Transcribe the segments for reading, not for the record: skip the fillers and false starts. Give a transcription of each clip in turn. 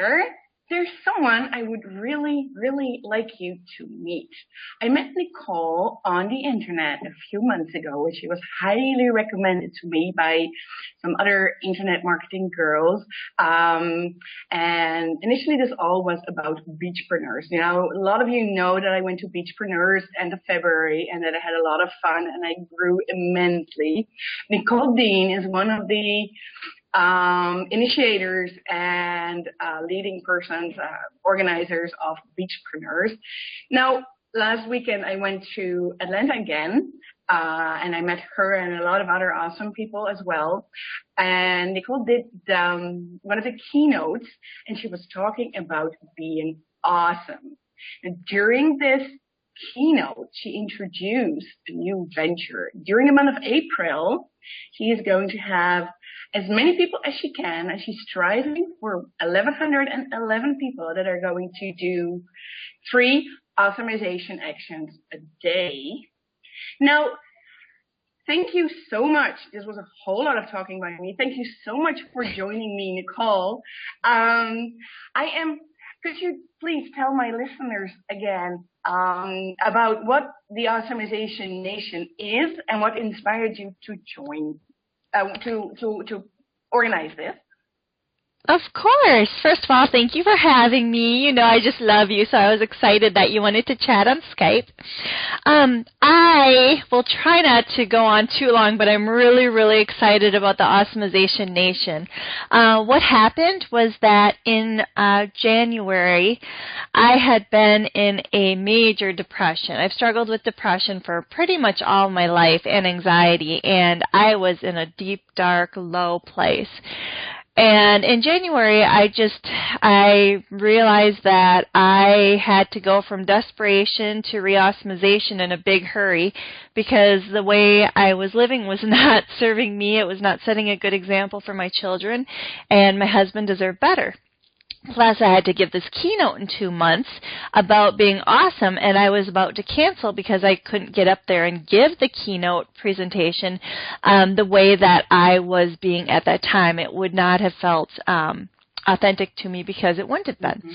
there, there's someone I would really, really like you to meet. I met Nicole on the internet a few months ago, and she was highly recommended to me by some other internet marketing girls. And initially this all was about beachpreneurs. You know, a lot of you know that I went to beachpreneurs end of February and that I had a lot of fun and I grew immensely. Nicole Dean is one of the initiators and leading persons, organizers of beachpreneurs. Now, last weekend I went to Atlanta again, and I met her and a lot of other awesome people as well. And Nicole did one of the keynotes, and she was talking about being awesome. And during this keynote, she introduced a new venture. During the month of April, she is going to have as many people as she can, and she's striving for 1,111 people that are going to do 3 Awesomization actions a day. Now, thank you so much. This was a whole lot of talking by me. Thank you so much for joining me, Nicole. Could you please tell my listeners again about what the Awesomization Nation is and what inspired you to join, to organize this? Of course. First of all, thank you for having me. You know, I just love you, so I was excited that you wanted to chat on Skype. I will try not to go on too long, but I'm really, really excited about the Awesomization Nation. What happened was that in January, I had been in a major depression. I've struggled with depression for pretty much all my life and anxiety, and I was in a deep, dark, low place. And in January, I realized that I had to go from desperation to re-awesomization in a big hurry because the way I was living was not serving me. It was not setting a good example for my children, and my husband deserved better. Plus, I had to give this keynote in 2 months about being awesome, and I was about to cancel because I couldn't get up there and give the keynote presentation the way that I was being at that time. It would not have felt authentic to me because it wouldn't have been. Mm-hmm.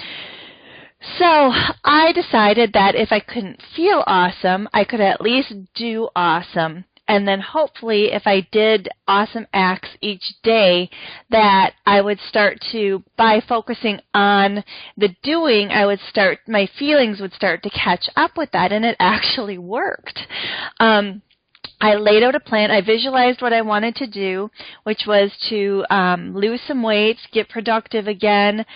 So I decided that if I couldn't feel awesome, I could at least do awesome. And then hopefully if I did awesome acts each day, that I would start to, by focusing on the doing, my feelings would start to catch up with that, and it actually worked. I laid out a plan. I visualized what I wanted to do, which was to lose some weight, get productive again,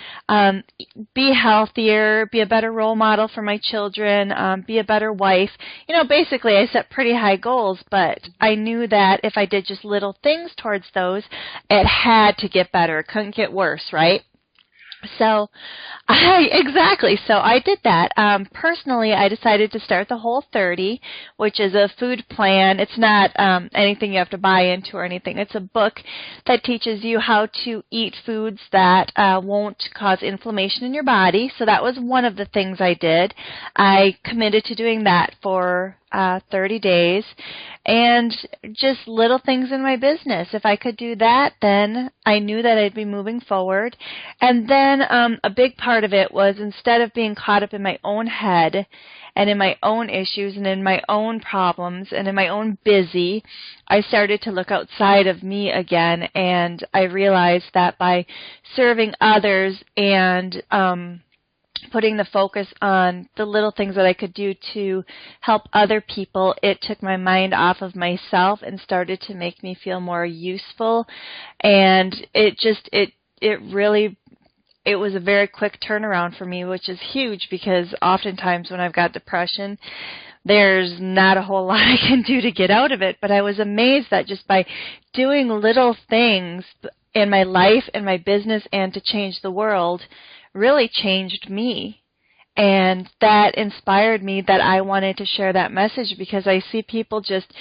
be healthier, be a better role model for my children, be a better wife. You know, basically I set pretty high goals, but I knew that if I did just little things towards those, it had to get better. It couldn't get worse, right? So I did that. Personally, I decided to start the Whole30, which is a food plan. It's not anything you have to buy into or anything. It's a book that teaches you how to eat foods that won't cause inflammation in your body. So that was one of the things I did. I committed to doing that for 30 days, and just little things in my business. If I could do that, then I knew that I'd be moving forward. And then a big part of it was, instead of being caught up in my own head and in my own issues and in my own problems and in my own busy, I started to look outside of me again, and I realized that by serving others and putting the focus on the little things that I could do to help other people, it took my mind off of myself and started to make me feel more useful. And it was a very quick turnaround for me, which is huge, because oftentimes when I've got depression, there's not a whole lot I can do to get out of it. But I was amazed that just by doing little things in my life and my business and to change the world really changed me. And that inspired me that I wanted to share that message, because I see people just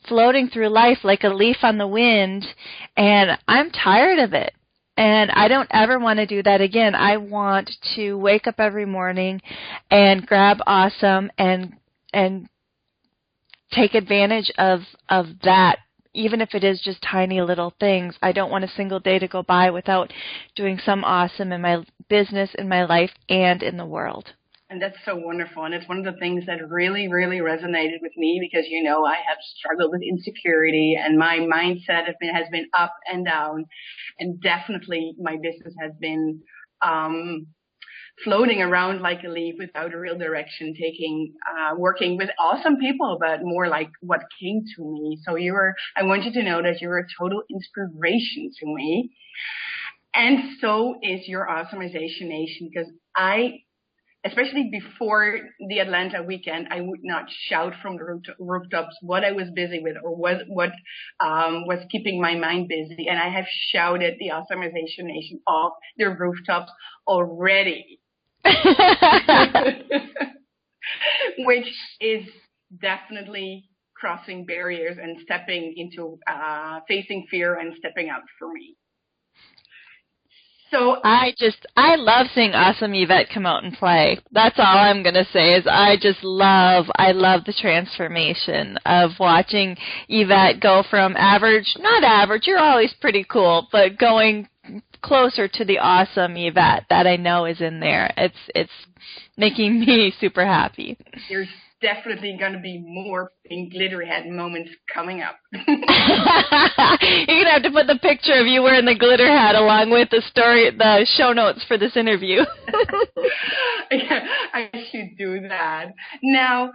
floating through life like a leaf on the wind, and I'm tired of it. And I don't ever want to do that again. I want to wake up every morning and grab awesome and take advantage of that. Even if it is just tiny little things, I don't want a single day to go by without doing some awesome in my business, in my life, and in the world. And that's so wonderful. And it's one of the things that really, really resonated with me because, you know, I have struggled with insecurity and my mindset has been up and down. And definitely my business has been floating around like a leaf without a real direction, working with awesome people, but more like what came to me. So I want you to know that you're a total inspiration to me. And so is your Awesomization Nation, because especially before the Atlanta weekend, I would not shout from the rooftops what I was busy with or what was keeping my mind busy. And I have shouted the Awesomization Nation off the rooftops already, which is definitely crossing barriers and stepping into facing fear and stepping out for me. So I love seeing Awesome Yvette come out and play. That's all I'm going to say is I love the transformation of watching Yvette go from not average, you're always pretty cool, but going closer to the awesome Yvette that I know is in there. It's making me super happy. There's definitely going to be more pink glittery head moments coming up. You're going to have to put the picture of you wearing the glitter hat along with the show notes for this interview. Yeah, I should do that. Now,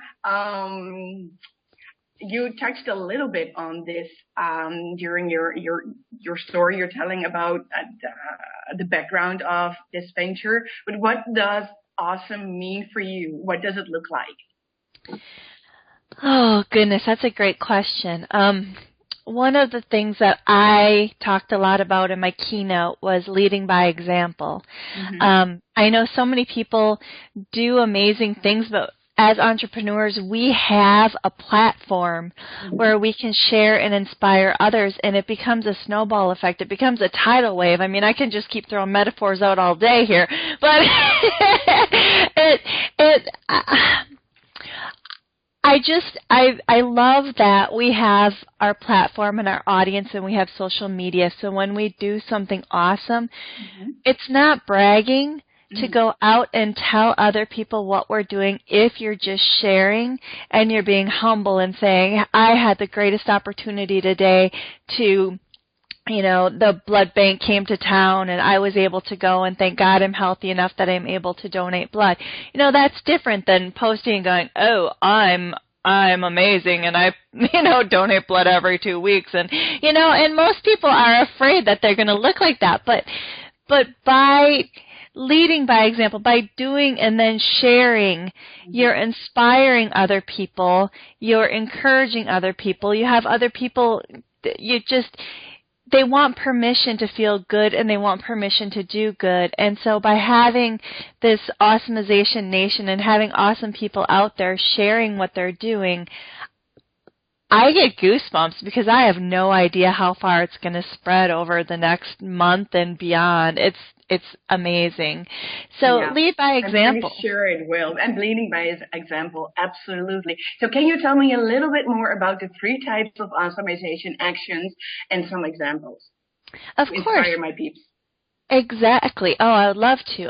you touched a little bit on this during your story you're telling about the background of this venture, but what does awesome mean for you? What does it look like? Oh, goodness, that's a great question. One of the things that I talked a lot about in my keynote was leading by example. Mm-hmm. I know so many people do amazing things, but as entrepreneurs, we have a platform where we can share and inspire others, and it becomes a snowball effect. It becomes a tidal wave. I mean, I can just keep throwing metaphors out all day here, but I love that we have our platform and our audience and we have social media. So when we do something awesome, it's not bragging to go out and tell other people what we're doing if you're just sharing and you're being humble and saying, I had the greatest opportunity today to, you know, the blood bank came to town and I was able to go and thank God I'm healthy enough that I'm able to donate blood. You know, that's different than posting and going, oh, I'm amazing and I, donate blood every 2 weeks. And, and most people are afraid that they're going to look like that. But by leading by example, by doing and then sharing, you're inspiring other people, you're encouraging other people, you have other people, they want permission to feel good and they want permission to do good. And so by having this Awesomization Nation and having awesome people out there sharing what they're doing, I get goosebumps because I have no idea how far it's going to spread over the next month and beyond. It's amazing. So lead by example. I'm pretty sure it will. And leading by example, absolutely. So can you tell me a little bit more about the 3 types of Awesomization actions and some examples? Of to course. Inspire my peeps. Exactly. Oh, I would love to.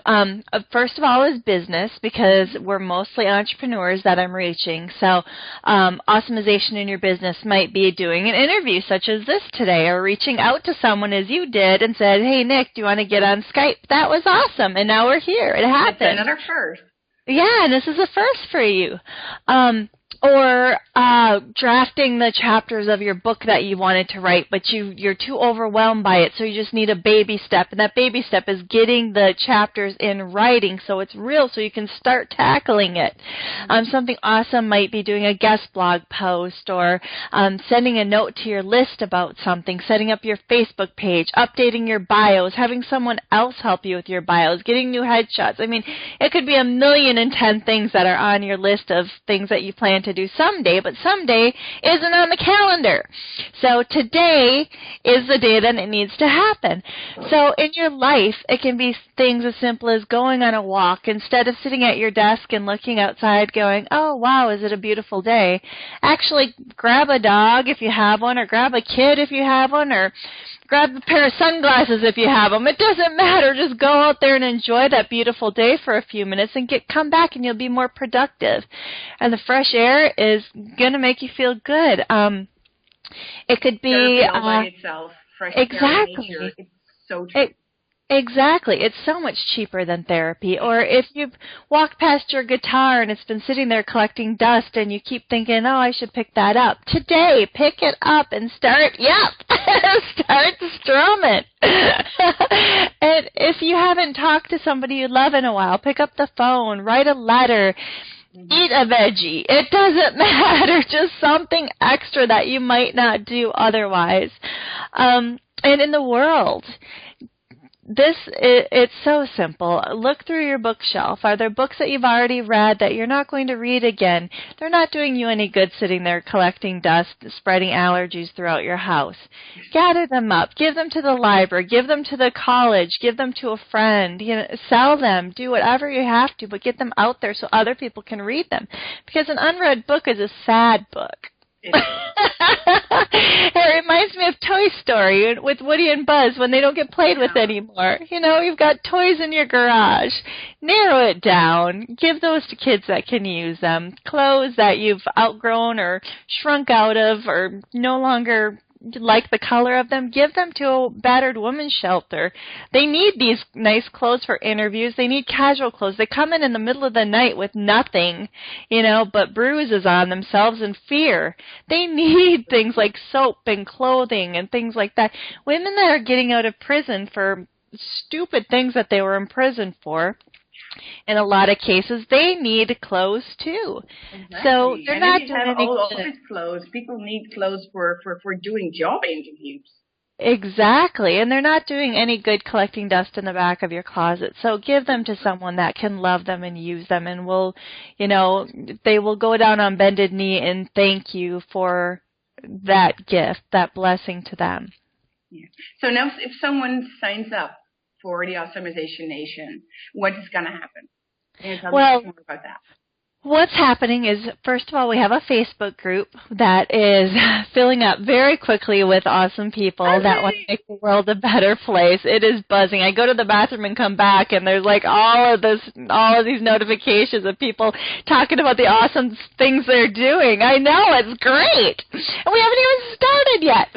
First of all is business, because we're mostly entrepreneurs that I'm reaching. So Awesomization in your business might be doing an interview such as this today, or reaching out to someone as you did and said, hey, Nick, do you want to get on Skype? That was awesome, and now we're here. It happened. It's another first. Yeah, and this is a first for you. Or drafting the chapters of your book that you wanted to write, but you're too overwhelmed by it, so you just need a baby step. And that baby step is getting the chapters in writing so it's real, so you can start tackling it. Something awesome might be doing a guest blog post, or sending a note to your list about something, setting up your Facebook page, updating your bios, having someone else help you with your bios, getting new headshots. I mean, it could be 1,000,010 things that are on your list of things that you plan to do someday, but someday isn't on the calendar. So today is the day that it needs to happen. So in your life, it can be things as simple as going on a walk. Instead of sitting at your desk and looking outside going, oh, wow, is it a beautiful day? Actually grab a dog if you have one, or grab a kid if you have one, or Grab a pair of sunglasses if you have them. It doesn't matter. Just go out there and enjoy that beautiful day for a few minutes and come back and you'll be more productive. And the fresh air is going to make you feel good. It could be all by itself. Fresh exactly. air in nature. It's so true. Exactly. It's so much cheaper than therapy. Or if you've walked past your guitar and it's been sitting there collecting dust and you keep thinking, oh, I should pick that up. Today, pick it up and start strumming. And if you haven't talked to somebody you love in a while, pick up the phone, write a letter, eat a veggie. It doesn't matter. Just something extra that you might not do otherwise. And in the world, it's so simple. Look through your bookshelf. Are there books that you've already read that you're not going to read again? They're not doing you any good sitting there collecting dust, spreading allergies throughout your house. Gather them up. Give them to the library. Give them to the college. Give them to a friend. Sell them. Do whatever you have to, but get them out there so other people can read them. Because an unread book is a sad book. It reminds me of Toy Story with Woody and Buzz when they don't get played with anymore. You've got toys in your garage. Narrow it down. Give those to kids that can use them. Clothes that you've outgrown or shrunk out of or no longer like the color of them, give them to a battered women's shelter. They need these nice clothes for interviews. They need casual clothes. They come in the middle of the night with nothing, but bruises on themselves and fear. They need things like soap and clothing and things like that. Women that are getting out of prison for stupid things that they were in prison for, in a lot of cases, they need clothes too. Exactly. So they're not doing any all office clothes. People need clothes for doing job interviews. Exactly, and they're not doing any good collecting dust in the back of your closet. So give them to someone that can love them and use them, and they will go down on bended knee and thank you for that gift, that blessing to them. Yeah. So now, if someone signs up for the Awesomization Nation, what is going to happen? Can you tell me more about that? What's happening is, first of all, we have a Facebook group that is filling up very quickly with awesome people that want to make the world a better place. It is buzzing. I go to the bathroom and come back, and there's like all of these notifications of people talking about the awesome things they're doing. I know, it's great. And we haven't even started yet.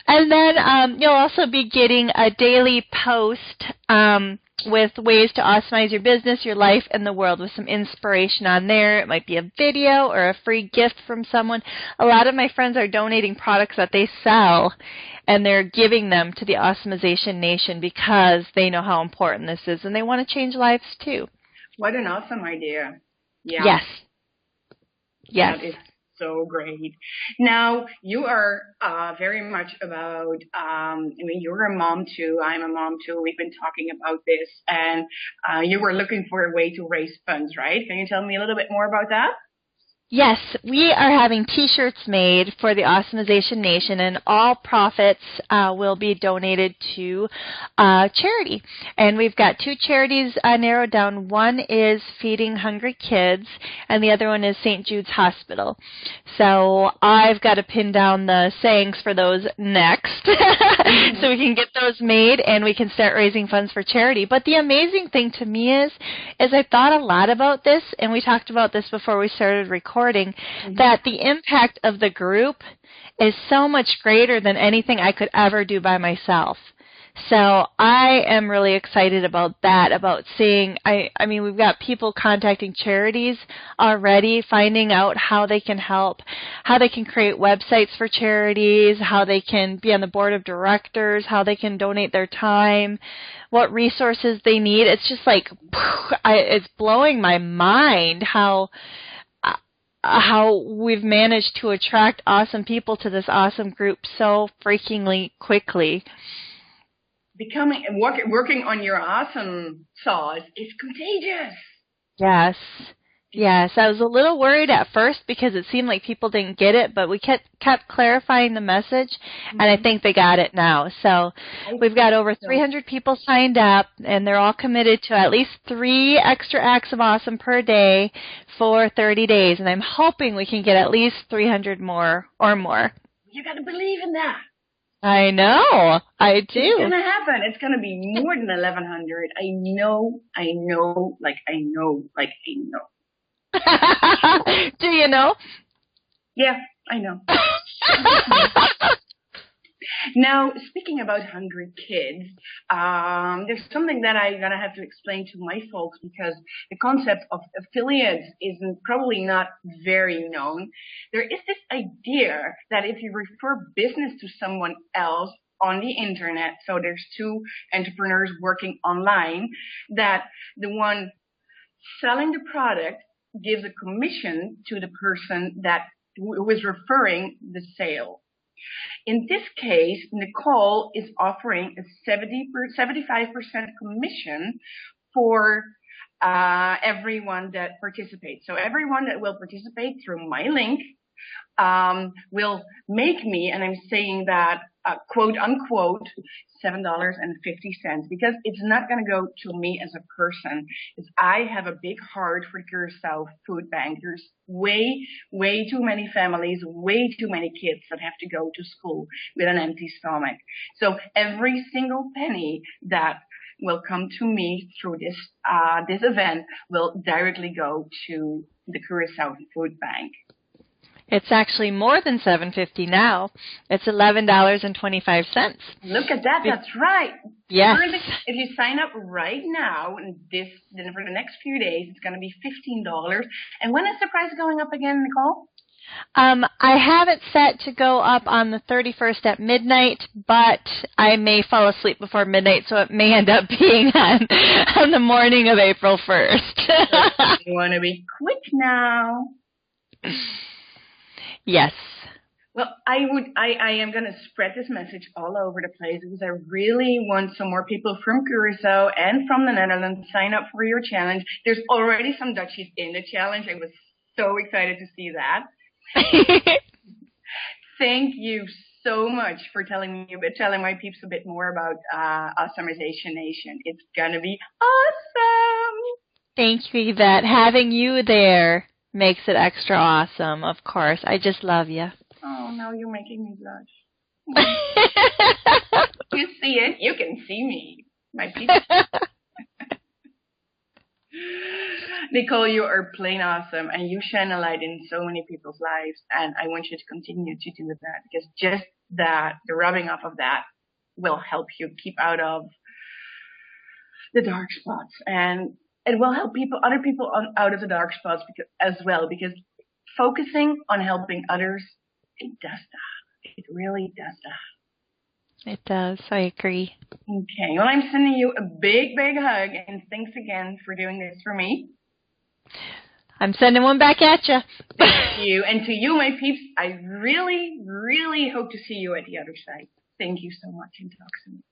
And then you'll also be getting a daily post with ways to awesomize your business, your life, and the world with some inspiration on there. It might be a video or a free gift from someone. A lot of my friends are donating products that they sell, and they're giving them to the Awesomization Nation because they know how important this is, and they want to change lives too. What an awesome idea. Yeah. Yes. Yes. That is so great. Now, you are very much about, you're a mom too. I'm a mom too. We've been talking about this, and you were looking for a way to raise funds, right? Can you tell me a little bit more about that? Yes, we are having T-shirts made for the Awesomization Nation, and all profits will be donated to charity. And we've got two charities narrowed down. One is Feeding Hungry Kids, and the other one is St. Jude's Hospital. So I've got to pin down the sayings for those next so we can get those made and we can start raising funds for charity. But the amazing thing to me is I thought a lot about this, and we talked about this before we started recording, that the impact of the group is so much greater than anything I could ever do by myself. So I am really excited about that, about seeing, I mean, we've got people contacting charities already, finding out how they can help, how they can create websites for charities, how they can be on the board of directors, how they can donate their time, what resources they need. It's just like, it's blowing my mind how we've managed to attract awesome people to this awesome group so freakingly quickly. Working on your awesome sauce is contagious. Yes. Yes, I was a little worried at first because it seemed like people didn't get it, but we kept clarifying the message, and I think they got it now. So we've got over 300 people signed up, and they're all committed to at least 3 extra acts of awesome per day for 30 days, and I'm hoping we can get at least 300 more or more. You got to believe in that. I know. I do. It's going to happen. It's going to be more than 1,100. I know, like I know. Do you know? Yeah, I know. Now, speaking about hungry kids, there's something that I'm going to have to explain to my folks because the concept of affiliates is probably not very known. There is this idea that if you refer business to someone else on the internet, so there's two entrepreneurs working online, that the one selling the product gives a commission to the person who is referring the sale. In this case, Nicole is offering a 75% commission for everyone that participates. So everyone that will participate through my link will make me, and I'm saying that quote unquote, $7.50, because it's not going to go to me as a person. It's, I have a big heart for the Curacao Food Bank. There's way too many families, way too many kids that have to go to school with an empty stomach. So every single penny that will come to me through this event will directly go to the Curacao Food Bank. It's actually more than $7.50 now. It's $11.25. Look at that. That's right. Yes. If you sign up right now, then for the next few days, it's going to be $15. And when is the price going up again, Nicole? I have it set to go up on the 31st at midnight, but I may fall asleep before midnight, so it may end up being on the morning of April 1st. You want to be quick now. Yes. Well, I am going to spread this message all over the place because I really want some more people from Curacao and from the Netherlands sign up for your challenge. There's already some Dutchies in the challenge. I was so excited to see that. Thank you so much for telling my peeps a bit more about Awesomization Nation. It's going to be awesome. Thank you, Yvette. Having you there makes it extra awesome, of course. I just love you. Oh, no, you're making me blush. You see it? You can see me. My people. Nicole, you are plain awesome, and you shine a light in so many people's lives, and I want you to continue to do that, because just that, the rubbing off of that, will help you keep out of the dark spots, and it will help other people out of the dark spots as well, because focusing on helping others, it does that. It really does that. It does. I agree. Okay. Well, I'm sending you a big, big hug, and thanks again for doing this for me. I'm sending one back at you. Thank you. And to you, my peeps, I really, really hope to see you at the other side. Thank you so much, and talk soon.